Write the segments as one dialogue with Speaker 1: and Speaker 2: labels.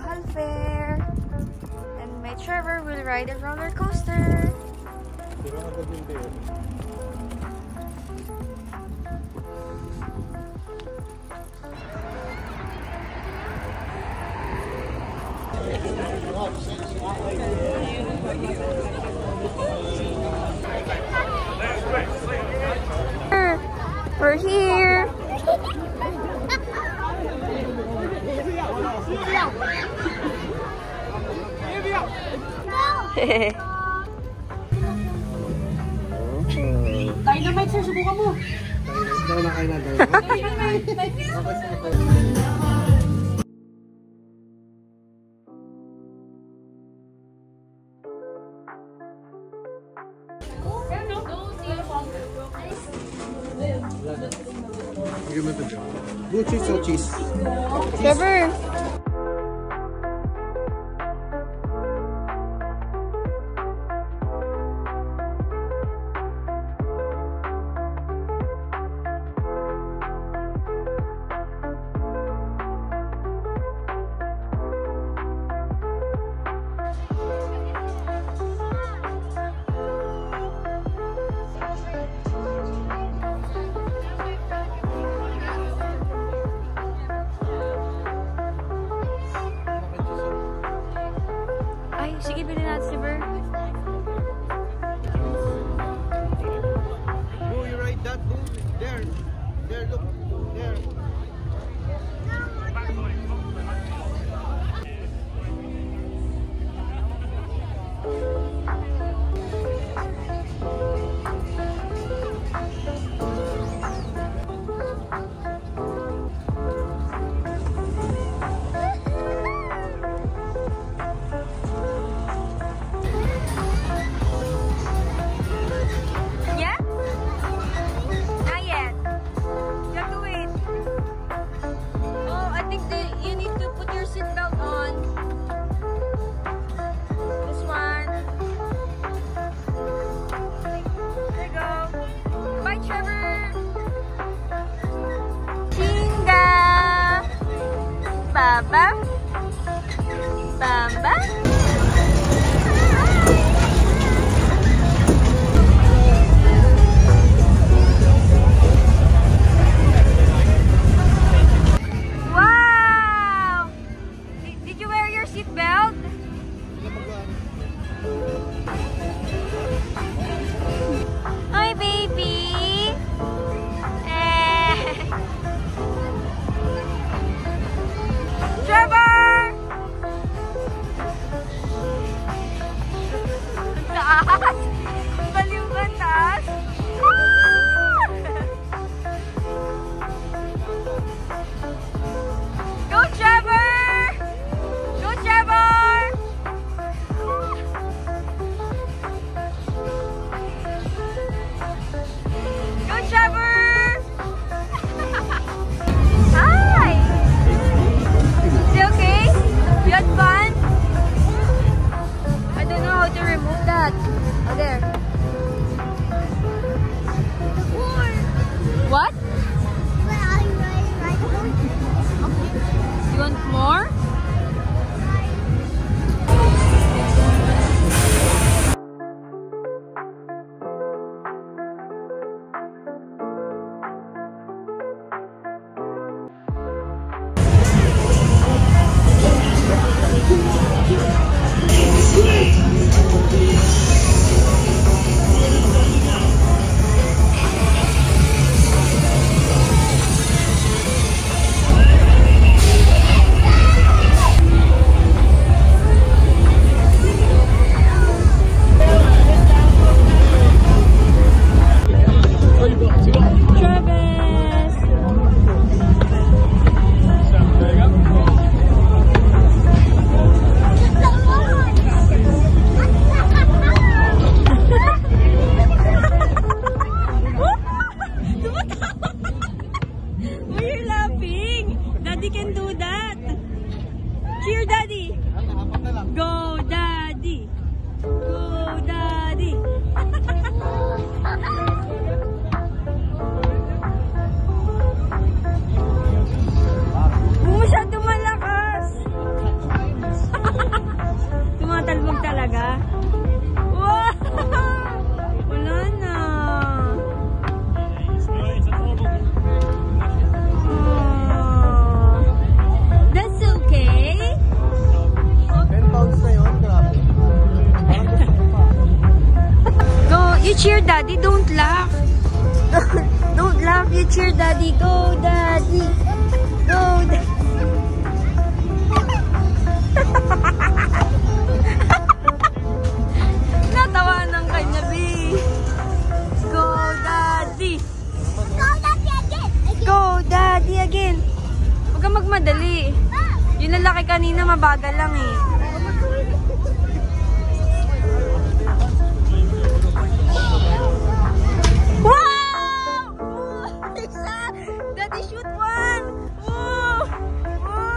Speaker 1: Mahal Fair. And my Trevor will ride a roller coaster. We're here.
Speaker 2: Dynamite, sir, subukan mo.
Speaker 3: Daw na kayo na Blue cheese or cheese?
Speaker 1: Trevor. Sige, bilhin natin si Ber.
Speaker 3: Boo, you ride that, Boo? There. There, look. There.
Speaker 1: Baba. Bamba. Wow! Did you wear your seatbelt? Hi, baby. Trevor! Taas! Baliw ba taas? Go, Trevor! Go, Trevor! Go, Trevor! Hi! Is it okay? You had fun? I don't know how to remove that. Oh, there. What? You want more? Daddy can do that. Cheer, Daddy. Go, Daddy. Go, Daddy. Masyado malakas. madali. Yung lalaki kanina, mabagal lang eh. Wow! Isa! Daddy, shoot one! Woo! Woo!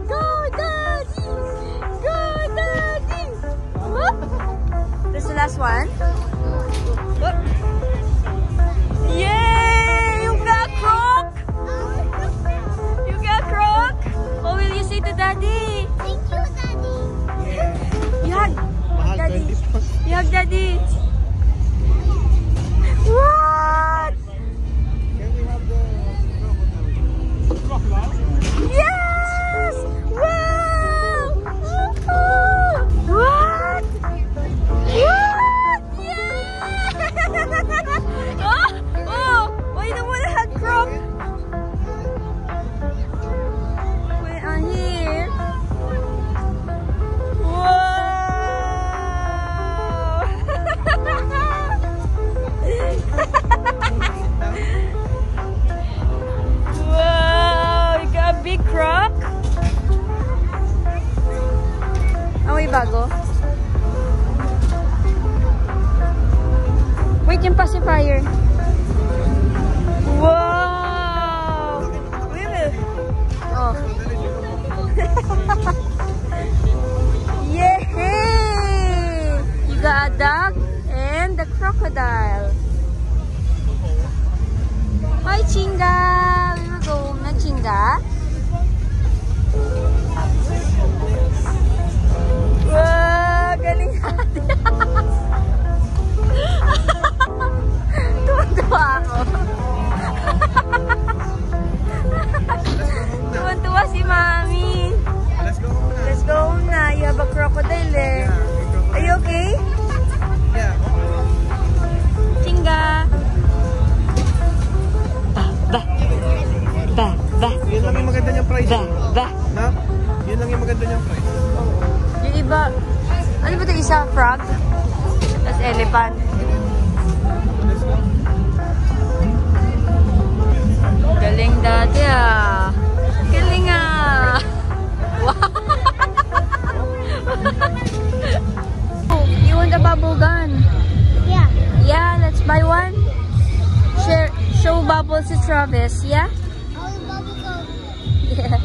Speaker 1: Go, Daddy! Go, Daddy! This is the last one. Yay! You got croc! You got croc! What will you say to Daddy?
Speaker 2: Thank you, Daddy.
Speaker 1: You hug
Speaker 3: Mahal
Speaker 1: Daddy.
Speaker 3: 20 plus.
Speaker 1: You hug Daddy. What?
Speaker 3: Can we have the crocodile?
Speaker 1: Yes! Wow! Woohoo! What? What? Yeah! Oh! Why don't want to hug Croc? Wait, here. Wow! You got a big croc? May bago? Wait, yung pacifier. Wow! Wait. Oh. Yay! You got a duck and the crocodile. Hi, Chinga! We will go home na, Chinga. Wow! Galing natin. Tuwan-tuwa ako. Tuwan-tuwa si Mami.
Speaker 3: Let's go home na.
Speaker 1: Let's go home na. You have a crocodile eh. Are you okay?
Speaker 3: Yeah.
Speaker 1: Chinga! Ba.
Speaker 3: Yun lang yung maganda niyang price.
Speaker 1: Ba.
Speaker 3: Na? Yun lang yung maganda niyang price.
Speaker 1: Yung iba, ano ba ito isa? Frog? Tapos elephant.
Speaker 3: Let's go.
Speaker 1: Galing dati ah. Galing ah. Wow. You want the bubble gun?
Speaker 2: Yeah.
Speaker 1: Yeah, let's buy one. Show bubbles to Travis, yeah?
Speaker 2: Oh, bubble gum.
Speaker 1: Yeah.